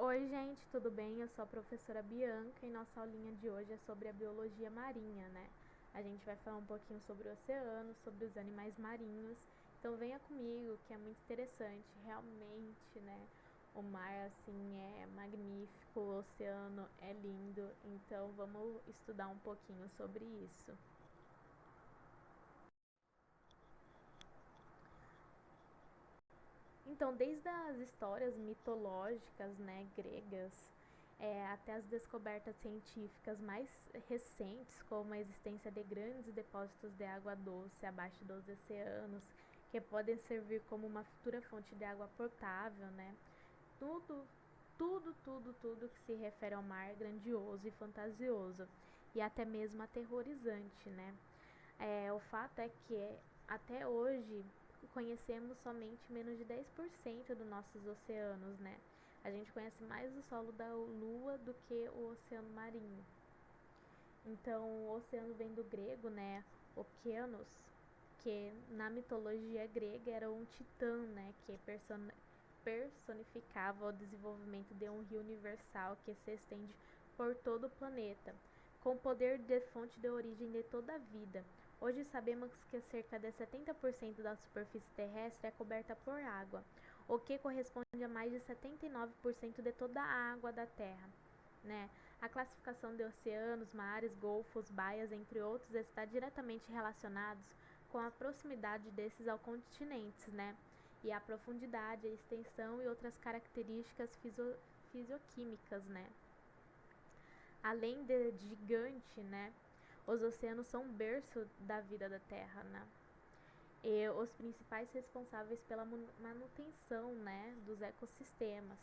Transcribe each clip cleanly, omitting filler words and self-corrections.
Oi, gente, tudo bem? Eu sou a professora Bianca e nossa aulinha de hoje é sobre a biologia marinha, né? A gente vai falar um pouquinho sobre o oceano, sobre os animais marinhos. Então venha comigo, que é muito interessante, realmente, né? O mar, assim, é magnífico, o oceano é lindo, então vamos estudar um pouquinho sobre isso. Então, desde as histórias mitológicas, né, gregas, até as descobertas científicas mais recentes, como a existência de grandes depósitos de água doce abaixo dos oceanos, que podem servir como uma futura fonte de água potável, né? Tudo, tudo que se refere ao mar é grandioso e fantasioso, e até mesmo aterrorizante, né? O fato é que até hoje conhecemos somente menos de 10% dos nossos oceanos, né? A gente conhece mais o solo da Lua do que o oceano marinho. Então, o oceano vem do grego, né? Okeanos, que na mitologia grega era um titã, né? Que personificava o desenvolvimento de um rio universal que se estende por todo o planeta, com o poder de fonte de origem de toda a vida. Hoje sabemos que cerca de 70% da superfície terrestre é coberta por água, o que corresponde a mais de 79% de toda a água da Terra, né? A classificação de oceanos, mares, golfos, baias, entre outros, está diretamente relacionados com a proximidade desses ao continentes, né? E a profundidade, a extensão e outras características fisioquímicas, né? Além de gigante, né? Os oceanos são berço da vida da Terra, né? E os principais responsáveis pela manutenção, né, dos ecossistemas.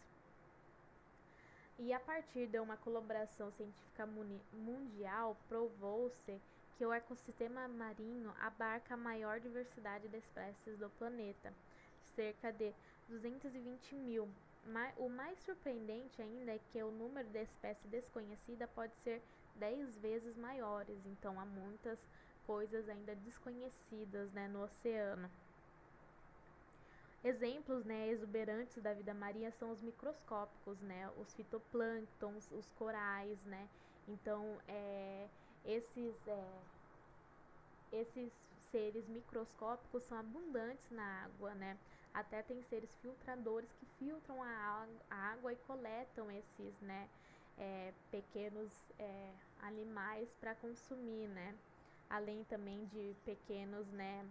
E a partir de uma colaboração científica mundial, provou-se que o ecossistema marinho abarca a maior diversidade de espécies do planeta, cerca de 220 mil. O mais surpreendente ainda é que o número de espécies desconhecidas pode ser 10 vezes maiores, então há muitas coisas ainda desconhecidas, né, no oceano. Exemplos, né, exuberantes da vida marinha são os microscópicos, né, os fitoplânctons, os corais, né. Então, esses, esses seres microscópicos são abundantes na água, né. Até tem seres filtradores que filtram a água e coletam esses, né, pequenos animais para consumir, né. Além também de pequenos, né,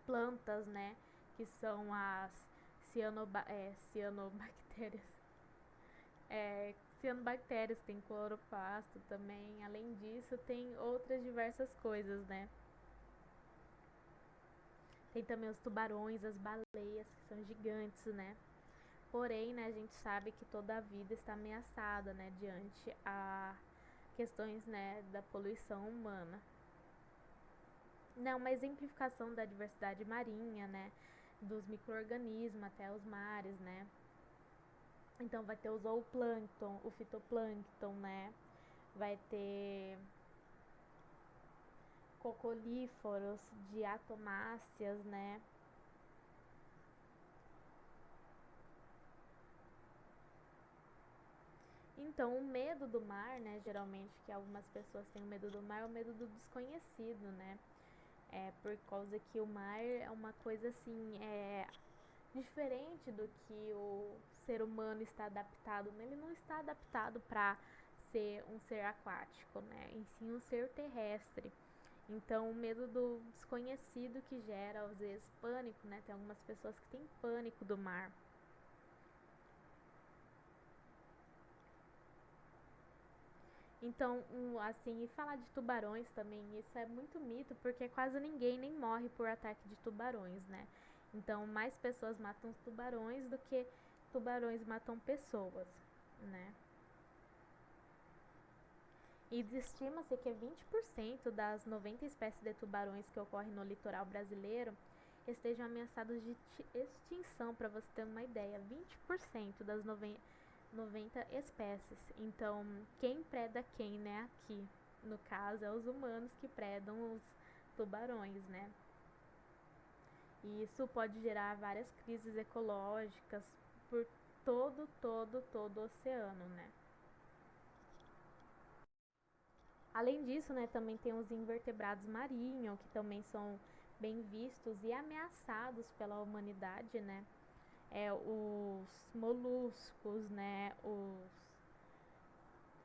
plantas, né, que são as cianobactérias. Cianobactérias, tem cloroplasto também. Além disso, tem outras diversas coisas, né? Tem também os tubarões, as baleias, que são gigantes, né? Porém, né, a gente sabe que toda a vida está ameaçada, né, diante a questões, né, da poluição humana. Não, uma exemplificação da diversidade marinha, né, dos micro-organismos até os mares, né. Então vai ter o zooplâncton, o fitoplâncton, né, vai ter cocolíferos, diatomáceas, né. Então o medo do mar, né, geralmente que algumas pessoas têm medo do mar, é o medo do desconhecido, né. Por causa que o mar é uma coisa assim, diferente do que o ser humano está adaptado. Ele não está adaptado para ser um ser aquático, né? Em si um ser terrestre. Então, o medo do desconhecido que gera, às vezes, pânico, né? Tem algumas pessoas que têm pânico do mar. Então, assim, e falar de tubarões também, isso é muito mito, porque quase ninguém nem morre por ataque de tubarões, né? Então, mais pessoas matam tubarões do que tubarões matam pessoas, né? E estima-se que 20% das 90 espécies de tubarões que ocorrem no litoral brasileiro estejam ameaçados de extinção, para você ter uma ideia. 20% das 90 espécies. Então, quem preda quem, né? Aqui, no caso, é os humanos que predam os tubarões, né? E isso pode gerar várias crises ecológicas por todo o oceano, né? Além disso, né, também tem os invertebrados marinhos, que também são bem vistos e ameaçados pela humanidade, né? Os moluscos, né?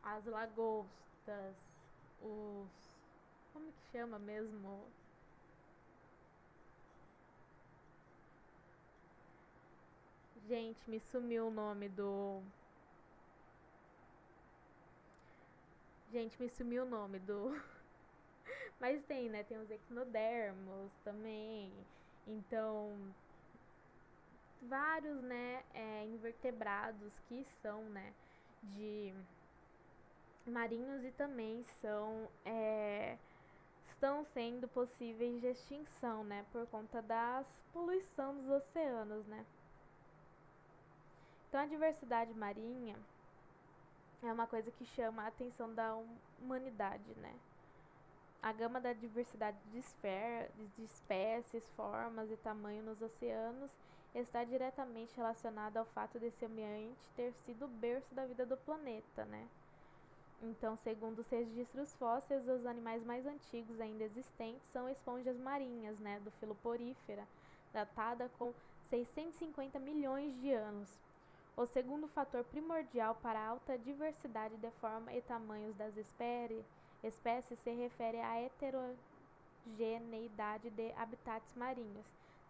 As lagostas, os... Como que chama mesmo? Gente, me sumiu o nome do... Gente, me sumiu o nome do... Mas tem, né? Tem os equinodermos também. Então, vários, né, invertebrados que são, né, de marinhos e também estão sendo possíveis de extinção, né, por conta da poluição dos oceanos, né. Então, a diversidade marinha é uma coisa que chama a atenção da humanidade, né. A gama da diversidade de espécies, formas e tamanho nos oceanos está diretamente relacionada ao fato desse ambiente ter sido o berço da vida do planeta, né? Então, segundo os registros fósseis, os animais mais antigos ainda existentes são esponjas marinhas, né, do filo porífera, datada com 650 milhões de anos. O segundo fator primordial para a alta diversidade de forma e tamanhos das espécies se refere à heterogeneidade de habitats marinhos,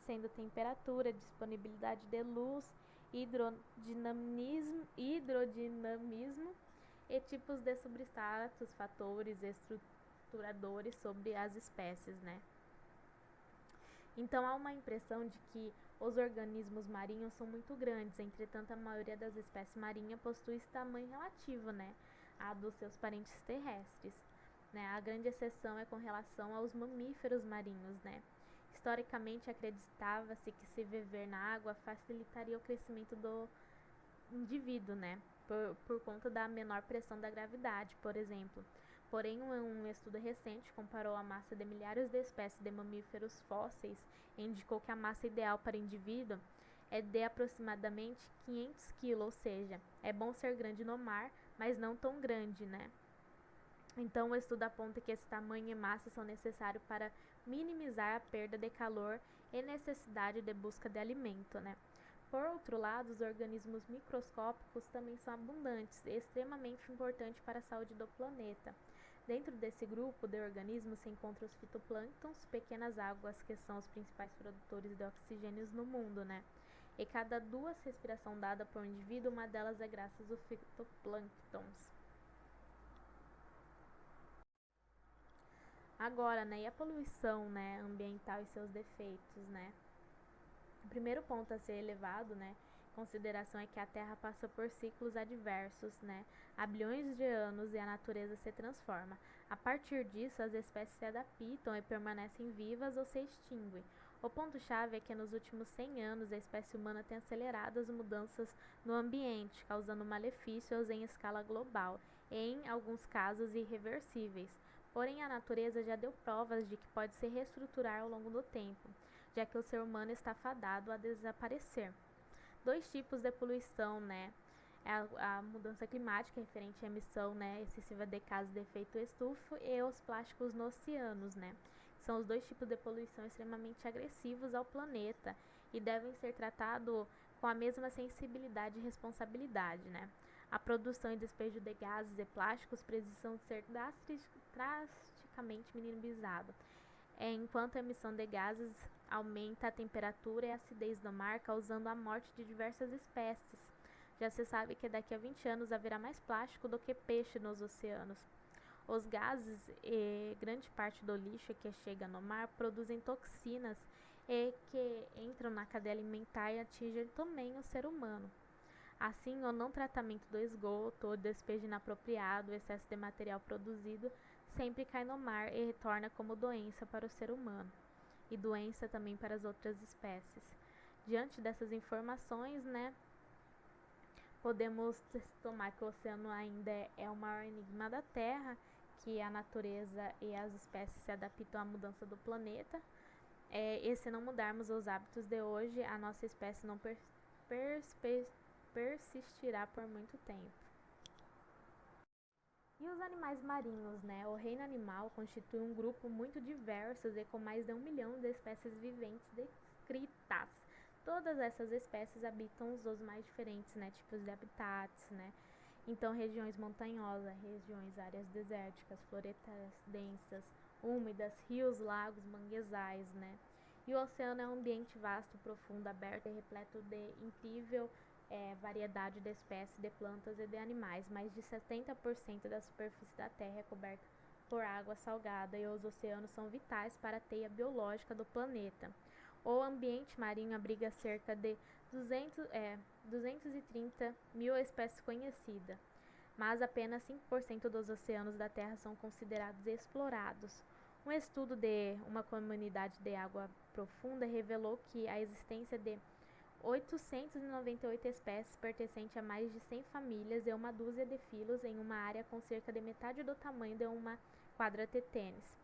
sendo temperatura, disponibilidade de luz, hidrodinamismo e tipos de substratos, fatores estruturadores sobre as espécies, né? Então há uma impressão de que os organismos marinhos são muito grandes, entretanto a maioria das espécies marinhas possui esse tamanho relativo, né, a dos seus parentes terrestres, né? A grande exceção é com relação aos mamíferos marinhos, né? Historicamente acreditava-se que se viver na água facilitaria o crescimento do indivíduo, né? Por conta da menor pressão da gravidade, por exemplo. Porém, um estudo recente comparou a massa de milhares de espécies de mamíferos fósseis e indicou que a massa ideal para indivíduo é de aproximadamente 500 kg, ou seja, é bom ser grande no mar, mas não tão grande, né? Então, o estudo aponta que esse tamanho e massa são necessários para minimizar a perda de calor e necessidade de busca de alimento, né? Por outro lado, os organismos microscópicos também são abundantes e extremamente importantes para a saúde do planeta. Dentro desse grupo de organismos se encontram os fitoplânctons, pequenas águas que são os principais produtores de oxigênio no mundo, né? E cada 2 respirações dadas por um indivíduo, uma delas é graças aos fitoplânctons. Agora, né, e a poluição, né, ambiental e seus defeitos, né? O primeiro ponto a ser elevado, né, em consideração é que a Terra passa por ciclos adversos, né, há bilhões de anos e a natureza se transforma. A partir disso, as espécies se adaptam e permanecem vivas ou se extinguem. O ponto-chave é que nos últimos 100 anos a espécie humana tem acelerado as mudanças no ambiente, causando malefícios em escala global e, em alguns casos, irreversíveis. Porém, a natureza já deu provas de que pode se reestruturar ao longo do tempo, já que o ser humano está fadado a desaparecer. 2 tipos de poluição, né? É a mudança climática, referente à emissão, né, excessiva de gases de efeito estufa, e os plásticos nos oceanos, né? São os 2 tipos de poluição extremamente agressivos ao planeta e devem ser tratados com a mesma sensibilidade e responsabilidade, né? A produção e despejo de gases e plásticos precisam ser drasticamente minimizados, enquanto a emissão de gases aumenta a temperatura e a acidez do mar, causando a morte de diversas espécies. Já se sabe que daqui a 20 anos haverá mais plástico do que peixe nos oceanos. Os gases e grande parte do lixo que chega no mar produzem toxinas e que entram na cadeia alimentar e atingem também o ser humano. Assim, o não tratamento do esgoto, o despejo inapropriado, o excesso de material produzido sempre cai no mar e retorna como doença para o ser humano e doença também para as outras espécies. Diante dessas informações, né, podemos tomar que o oceano ainda é o maior enigma da Terra, que a natureza e as espécies se adaptam à mudança do planeta. E se não mudarmos os hábitos de hoje, a nossa espécie não persistirá por muito tempo. E os animais marinhos, né? O reino animal constitui um grupo muito diverso e com mais de 1 milhão de espécies viventes descritas. Todas essas espécies habitam os mais diferentes, né, tipos de habitats, né? Então, regiões montanhosas, regiões áreas desérticas, florestas densas, úmidas, rios, lagos, manguezais, né? E o oceano é um ambiente vasto, profundo, aberto e repleto de incrível variedade de espécies de plantas e de animais. Mais de 70% da superfície da Terra é coberta por água salgada e os oceanos são vitais para a teia biológica do planeta. O ambiente marinho abriga cerca de 230 mil espécies conhecidas, mas apenas 5% dos oceanos da Terra são considerados explorados. Um estudo de uma comunidade de água profunda revelou que a existência de 898 espécies pertencentes a mais de 100 famílias e uma dúzia de filos em uma área com cerca de metade do tamanho de uma quadra de tênis.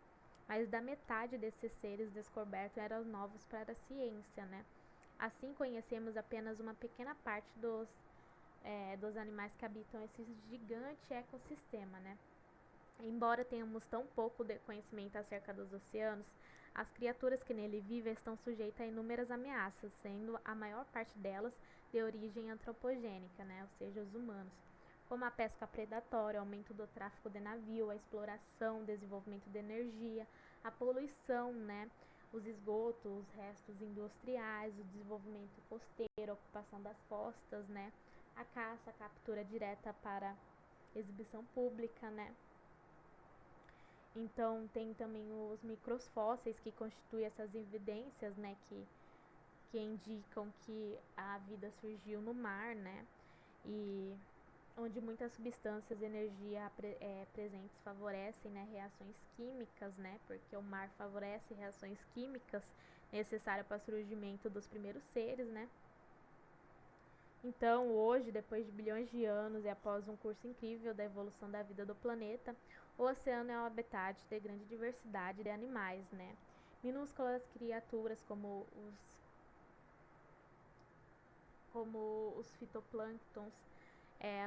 Mais da metade desses seres descobertos eram novos para a ciência, né? Assim, conhecemos apenas uma pequena parte dos animais que habitam esse gigante ecossistema, né? Embora tenhamos tão pouco de conhecimento acerca dos oceanos, as criaturas que nele vivem estão sujeitas a inúmeras ameaças, sendo a maior parte delas de origem antropogênica, né? Ou seja, os humanos, como a pesca predatória, o aumento do tráfico de navio, a exploração, o desenvolvimento de energia, a poluição, né? Os esgotos, os restos industriais, o desenvolvimento costeiro, a ocupação das costas, né? A caça, a captura direta para exibição pública, né? Então, tem também os microfósseis que constituem essas evidências, né, que indicam que a vida surgiu no mar, né, e onde muitas substâncias e energia presentes favorecem, né, reações químicas, né, porque o mar favorece reações químicas necessárias para o surgimento dos primeiros seres, né. Então, hoje, depois de bilhões de anos e após um curso incrível da evolução da vida do planeta, o oceano é um habitat de grande diversidade de animais, né? Minúsculas criaturas como os fitoplânctons,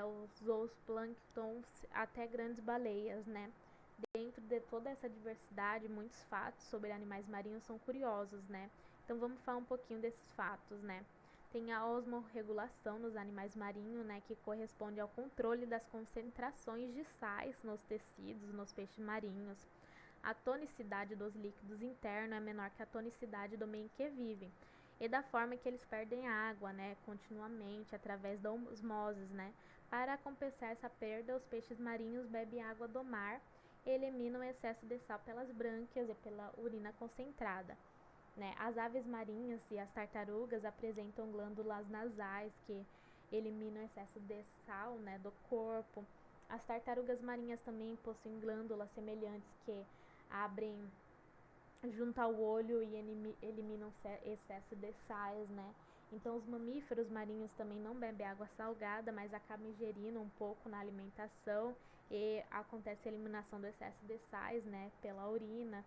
os zooplânctons, até grandes baleias, né? Dentro de toda essa diversidade, muitos fatos sobre animais marinhos são curiosos, né? Então vamos falar um pouquinho desses fatos, né? Tem a osmorregulação nos animais marinhos, né, que corresponde ao controle das concentrações de sais nos tecidos, nos peixes marinhos. A tonicidade dos líquidos internos é menor que a tonicidade do meio em que vivem, e da forma que eles perdem água, né, continuamente, através da osmose, né. Para compensar essa perda, os peixes marinhos bebem água do mar e eliminam o excesso de sal pelas brânquias e pela urina concentrada. Né? As aves marinhas e as tartarugas apresentam glândulas nasais que eliminam o excesso de sal, né, do corpo. As tartarugas marinhas também possuem glândulas semelhantes que abrem junto ao olho e eliminam excesso de sais, né? Então, os mamíferos marinhos também não bebem água salgada, mas acabam ingerindo um pouco na alimentação e acontece a eliminação do excesso de sais, né, pela urina.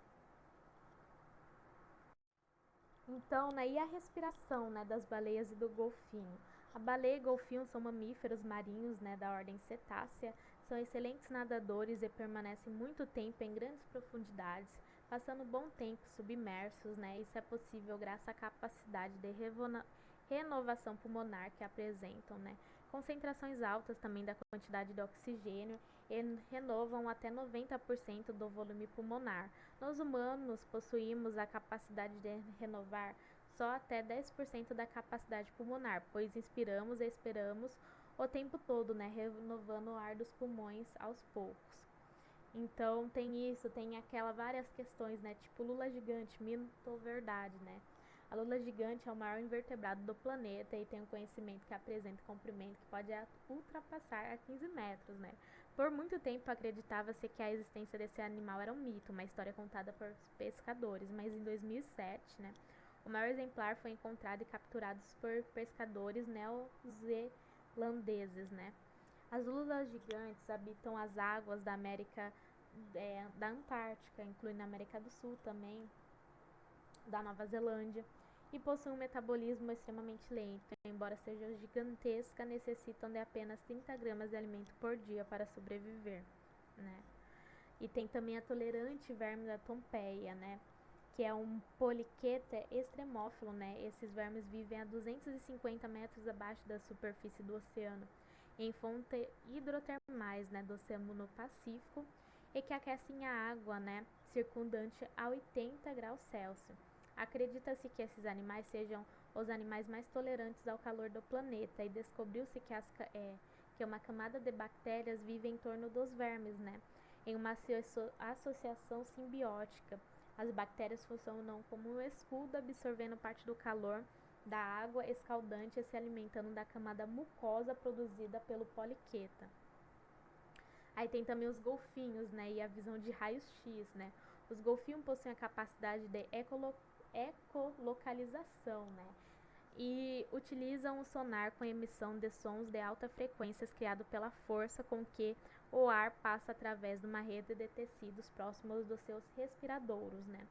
Então, né, e a respiração, né, das baleias e do golfinho? A baleia e o golfinho são mamíferos marinhos, né, da ordem cetácea, são excelentes nadadores e permanecem muito tempo em grandes profundidades, passando bom tempo submersos, né? Isso é possível graças à capacidade de renovação pulmonar que apresentam, né? Concentrações altas também da quantidade de oxigênio e renovam até 90% do volume pulmonar. Nós humanos possuímos a capacidade de renovar só até 10% da capacidade pulmonar, pois inspiramos e expiramos o tempo todo, né, renovando o ar dos pulmões aos poucos. Então tem isso, tem aquela várias questões, né, tipo lula gigante, mito ou verdade, né? A lula gigante é o maior invertebrado do planeta e tem um conhecimento que apresenta comprimento que pode ultrapassar a 15 metros, né? Por muito tempo acreditava-se que a existência desse animal era um mito, uma história contada por pescadores, mas em 2007, né, o maior exemplar foi encontrado e capturado por pescadores neozelandeses, né? As lulas gigantes habitam as águas da América, da Antártica, incluindo a América do Sul também, da Nova Zelândia. e possuem um metabolismo extremamente lento. Embora sejam gigantescas, necessitam de apenas 30 gramas de alimento por dia para sobreviver, né? E tem também a tolerante verme da tompeia, né? Que é um poliqueta extremófilo, né? Esses vermes vivem a 250 metros abaixo da superfície do oceano, em fontes hidrotermais, né, do Oceano Pacífico, e que aquecem a água, né, circundante a 80 graus Celsius. Acredita-se que esses animais sejam os animais mais tolerantes ao calor do planeta, e descobriu-se que uma camada de bactérias vive em torno dos vermes, né, em uma associação simbiótica. As bactérias funcionam como um escudo, absorvendo parte do calor da água escaldante e se alimentando da camada mucosa produzida pelo poliqueta. Aí tem também os golfinhos, né, e a visão de raios-x, né. Os golfinhos possuem a capacidade de ecolocalização, né, e utilizam o sonar com emissão de sons de alta frequência criado pela força com que o ar passa através de uma rede de tecidos próximos dos seus respiradouros, né.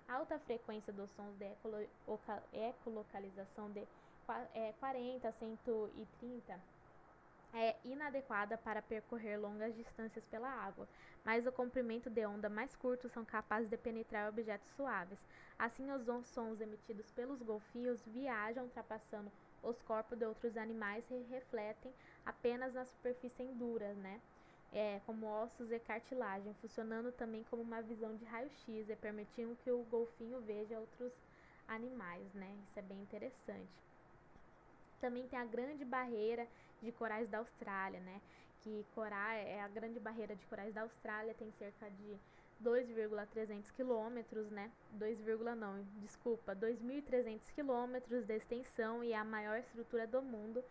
A alta frequência dos sons de ecolocalização de 40 a 130 é inadequada para percorrer longas distâncias pela água, mas o comprimento de onda mais curto são capazes de penetrar objetos suaves. Assim, os sons emitidos pelos golfinhos viajam ultrapassando os corpos de outros animais e refletem apenas na superfície dura, né? Como ossos e cartilagem, funcionando também como uma visão de raio-x e permitindo que o golfinho veja outros animais, né? Isso é bem interessante. Também tem a Grande Barreira de Corais da Austrália, né? Que a Grande Barreira de Corais da Austrália tem cerca de 2,300 quilômetros, né? 2.300 quilômetros de extensão e é a maior estrutura do mundo,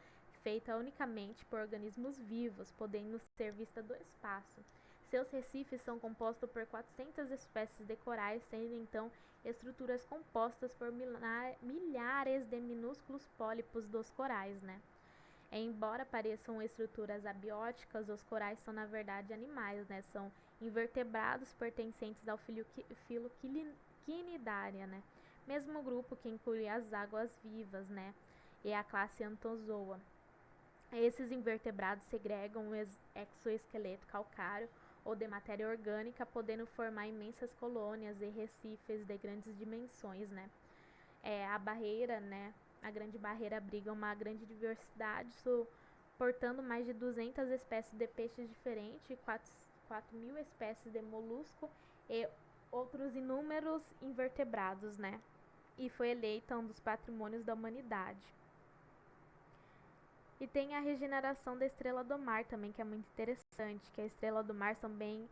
feita unicamente por organismos vivos, podendo ser vista do espaço. Seus recifes são compostos por 400 espécies de corais, sendo então estruturas compostas por milhares de minúsculos pólipos dos corais, né? Embora pareçam estruturas abióticas, os corais são na verdade animais, né? São invertebrados pertencentes ao filo Quinidária, né? Mesmo grupo que inclui as águas vivas, né? E a classe Anthozoa. Esses invertebrados segregam um exoesqueleto calcário ou de matéria orgânica, podendo formar imensas colônias e recifes de grandes dimensões, né? A barreira, né? A Grande Barreira abriga uma grande diversidade, suportando mais de 200 espécies de peixes diferentes, 4.000 espécies de molusco e outros inúmeros invertebrados, né? E foi eleita um dos patrimônios da humanidade. E tem a regeneração da estrela do mar também, que é muito interessante, que a estrela do mar são bem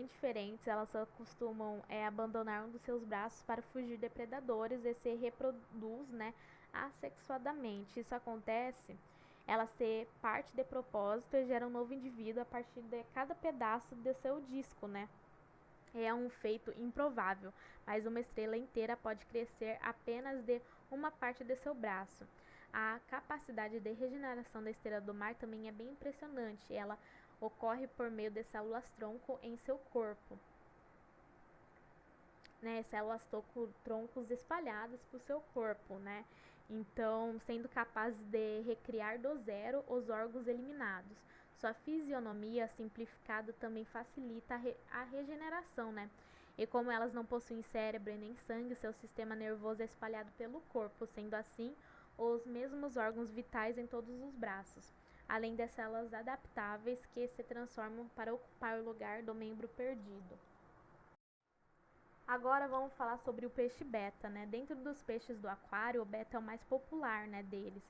diferentes, elas só costumam abandonar um dos seus braços para fugir de predadores e se reproduz, né, assexuadamente. Isso acontece, ela se parte de propósito e gera um novo indivíduo a partir de cada pedaço de seu disco, né. É um feito improvável, mas uma estrela inteira pode crescer apenas de uma parte de seu braço. A capacidade de regeneração da estrela do mar também é bem impressionante. Ela ocorre por meio de células-tronco em seu corpo, né? Células-troncos espalhadas por seu corpo, né? Então, sendo capazes de recriar do zero os órgãos eliminados. Sua fisionomia simplificada também facilita a regeneração, né? E como elas não possuem cérebro e nem sangue, seu sistema nervoso é espalhado pelo corpo, sendo assim os mesmos órgãos vitais em todos os braços, além das células adaptáveis que se transformam para ocupar o lugar do membro perdido. Agora vamos falar sobre o peixe beta, né? Dentro dos peixes do aquário, o beta é o mais popular, né, deles,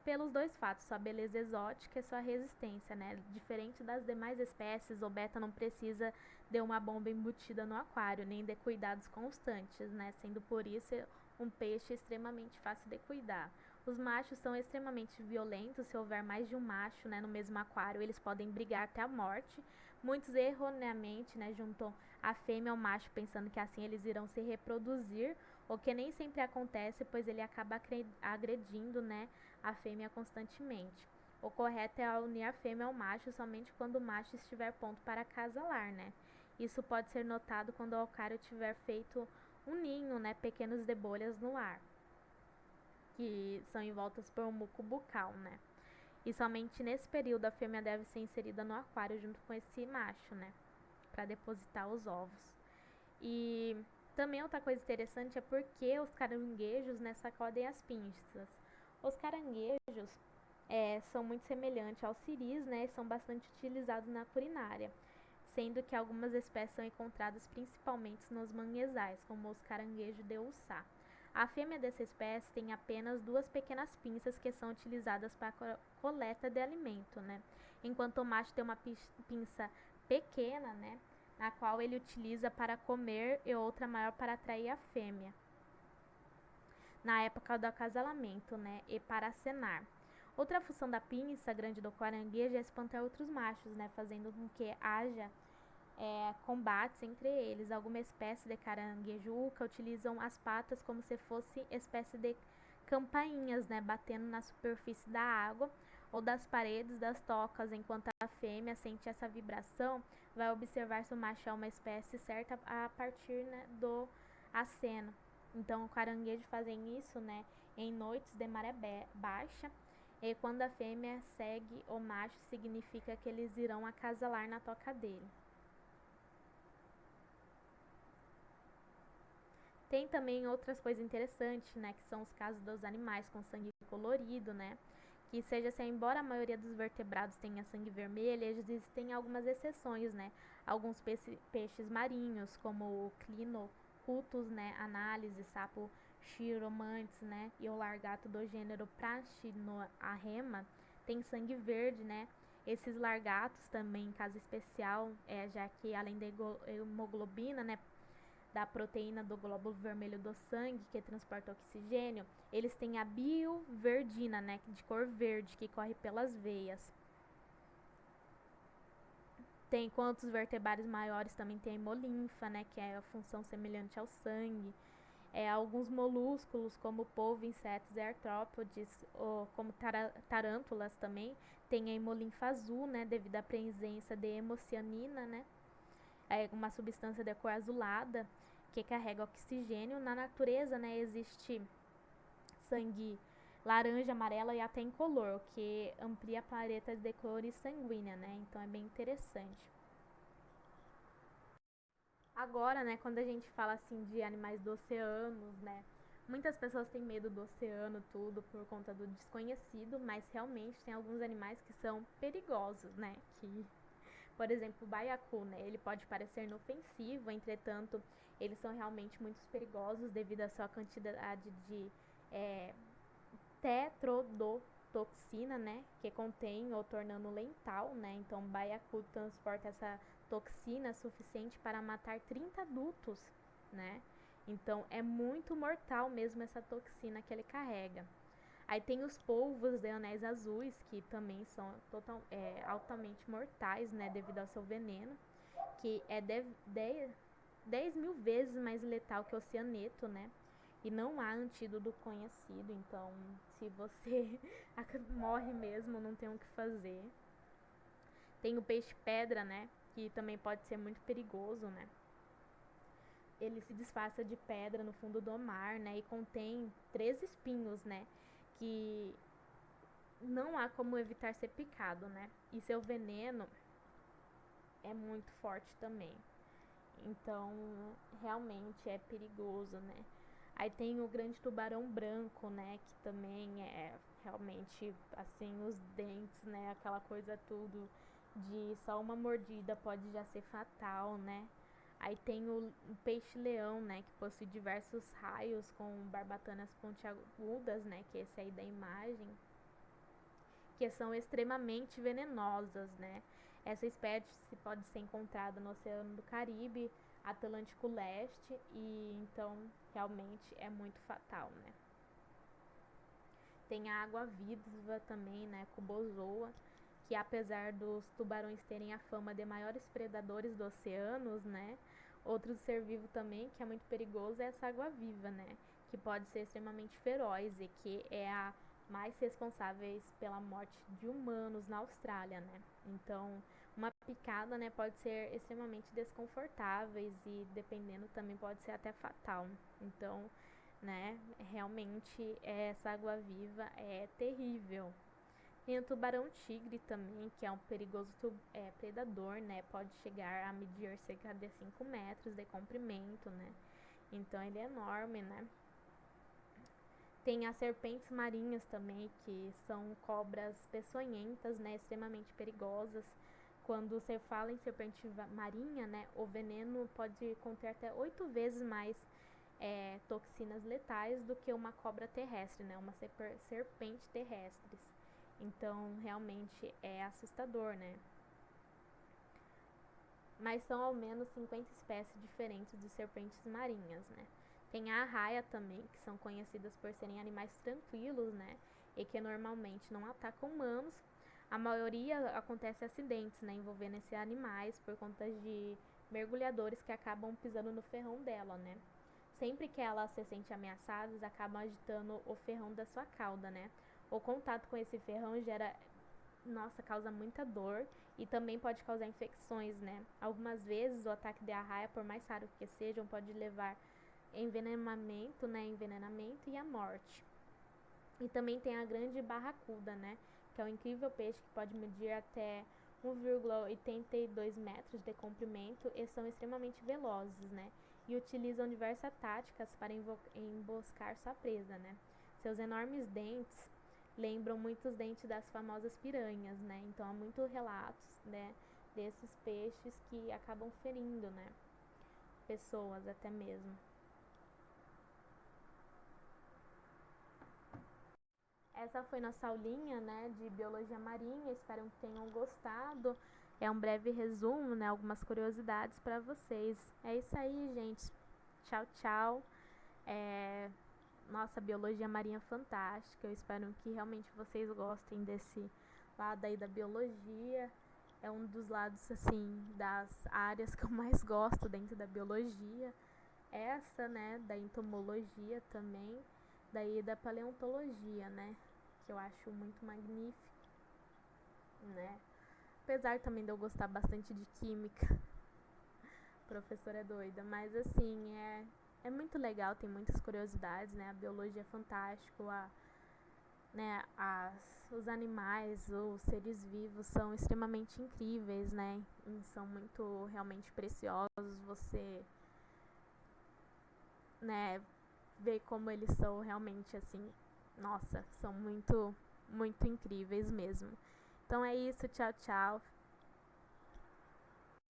pelos dois fatos, sua beleza exótica e sua resistência, né? Diferente das demais espécies, o beta não precisa de uma bomba embutida no aquário, nem de cuidados constantes, né? Sendo por isso um peixe extremamente fácil de cuidar. Os machos são extremamente violentos, se houver mais de um macho, né, no mesmo aquário, eles podem brigar até a morte. Muitos erroneamente, né, juntam a fêmea ao macho pensando que assim eles irão se reproduzir, o que nem sempre acontece, pois ele acaba agredindo, né, a fêmea constantemente. O correto é unir a fêmea ao macho somente quando o macho estiver pronto para acasalar, né? Isso pode ser notado quando o aquário tiver feito um ninho, né, pequenos de bolhas no ar. que são envoltas por um muco bucal, né? E somente nesse período a fêmea deve ser inserida no aquário junto com esse macho, né? Para depositar os ovos. E também outra coisa interessante é porque os caranguejos, né, sacodem as pinças. Os caranguejos são muito semelhantes aos ciris, né, e são bastante utilizados na culinária, sendo que algumas espécies são encontradas principalmente nos manguezais, como os caranguejos de uçá. A fêmea dessa espécie tem apenas duas pequenas pinças que são utilizadas para a coleta de alimento, né? Enquanto o macho tem uma pinça pequena, né, na qual ele utiliza para comer e outra maior para atrair a fêmea na época do acasalamento, né, e para acenar. Outra função da pinça grande do caranguejo é espantar outros machos, né, fazendo com que haja combates entre eles. Algumas espécies de caranguejuca utilizam as patas como se fosse espécie de campainhas, né, batendo na superfície da água ou das paredes das tocas, enquanto a fêmea sente essa vibração, vai observar se o macho é uma espécie certa a partir, né, do aceno. Então, o caranguejo fazem isso, né, em noites de maré baixa, e quando a fêmea segue o macho, significa que eles irão acasalar na toca dele. Tem também outras coisas interessantes, né, que são os casos dos animais com sangue colorido, né, que seja assim, embora a maioria dos vertebrados tenha sangue vermelho, existem algumas exceções, né, alguns peixes marinhos, como o Clinocutus, né, análise, sapo chiromantes, né, e o largato do gênero Prachinoarema, tem sangue verde, né. Esses largatos também, em caso especial, já que além da hemoglobina, né, da proteína do glóbulo vermelho do sangue, que transporta oxigênio, eles têm a biliverdina, né, de cor verde, que corre pelas veias. Tem quantos vertebrados maiores também tem a hemolinfa, né, que é a função semelhante ao sangue. Alguns molúsculos, como polvo, insetos e artrópodes, como tarântulas também, tem a hemolinfa azul, né, devido à presença de hemocianina, né, uma substância de cor azulada que carrega oxigênio. Na natureza, né, existe sangue laranja, amarela e até incolor, que amplia a paleta de cores sanguínea, né? Então é bem interessante. Agora, né, quando a gente fala assim de animais do oceano, né, muitas pessoas têm medo do oceano, tudo por conta do desconhecido, mas realmente tem alguns animais que são perigosos, né? Que, por exemplo, o baiacu, né, ele pode parecer inofensivo, entretanto, eles são realmente muito perigosos devido à sua quantidade de tetrodotoxina, né, que contém ou tornando lental, né, então o baiacu transporta essa toxina suficiente para matar 30 adultos, né, então é muito mortal mesmo essa toxina que ele carrega. Aí tem os polvos de anéis azuis, que também são altamente mortais, né, devido ao seu veneno, que é 10 mil vezes mais letal que o cianeto, né? E não há antídoto conhecido, então se você morre mesmo, não tem o que fazer. Tem o peixe-pedra, né? Que também pode ser muito perigoso, né? Ele se disfarça de pedra no fundo do mar, né? E contém 3 espinhos, né? Que não há como evitar ser picado, né? E seu veneno é muito forte também. Então, realmente é perigoso, né? Aí tem o grande tubarão branco, né? Que também é realmente, assim, os dentes, né? Aquela coisa tudo de só uma mordida pode já ser fatal, né? Aí tem o peixe-leão, né? Que possui diversos raios com barbatanas pontiagudas, né? Que é esse aí da imagem, que são extremamente venenosas, né? Essa espécie pode ser encontrada no Oceano do Caribe, Atlântico Leste, e então realmente é muito fatal, né? Tem a água-viva também, né, cubozoa, que apesar dos tubarões terem a fama de maiores predadores dos oceanos, né, outro ser vivo também que é muito perigoso é essa água-viva, né, que pode ser extremamente feroz e que é a mais responsáveis pela morte de humanos na Austrália, né. Então, uma picada, né, pode ser extremamente desconfortáveis e dependendo também pode ser até fatal. Então, né? Realmente essa água-viva é terrível. Tem o tubarão-tigre também, que é um perigoso predador, né? Pode chegar a medir cerca de 5 metros de comprimento, né? Então ele é enorme, né? Tem as serpentes marinhas também, que são cobras peçonhentas, né? Extremamente perigosas. Quando você fala em serpente marinha, né? O veneno pode conter até 8 vezes mais toxinas letais do que uma cobra terrestre, né? Uma serpente terrestre. Então, realmente é assustador, né? Mas são ao menos 50 espécies diferentes de serpentes marinhas, né? Tem a arraia também, que são conhecidas por serem animais tranquilos, né? E que normalmente não atacam humanos. A maioria acontece acidentes, né? Envolvendo esses animais por conta de mergulhadores que acabam pisando no ferrão dela, né? Sempre que ela se sente ameaçada, acabam agitando o ferrão da sua cauda, né? O contato com esse ferrão causa muita dor e também pode causar infecções, né? Algumas vezes o ataque de arraia, por mais raro que sejam, pode levar envenenamento e a morte. E também tem a grande barracuda, né? Que é um incrível peixe que pode medir até 1,82 metros de comprimento e são extremamente velozes, né? E utilizam diversas táticas para emboscar sua presa, né? Seus enormes dentes lembram muitos dentes das famosas piranhas, né? Então há muitos relatos, né, desses peixes que acabam ferindo, né, pessoas até mesmo. Essa foi nossa aulinha, né, de biologia marinha. Espero que tenham gostado. É um breve resumo, né, algumas curiosidades para vocês. É isso aí, gente. Tchau, tchau. Nossa, biologia marinha fantástica. Eu espero que realmente vocês gostem desse lado aí da biologia. É um dos lados, assim, das áreas que eu mais gosto dentro da biologia. Essa, né, da entomologia também, daí da paleontologia, né, que eu acho muito magnífico, né. Apesar também de eu gostar bastante de química, a professora é doida, mas assim, é muito legal, tem muitas curiosidades, né, a biologia é fantástico, né, os animais, os seres vivos são extremamente incríveis, né, e são muito realmente preciosos, você, né, ver como eles são realmente assim, nossa, são muito, muito incríveis mesmo. Então é isso, tchau, tchau.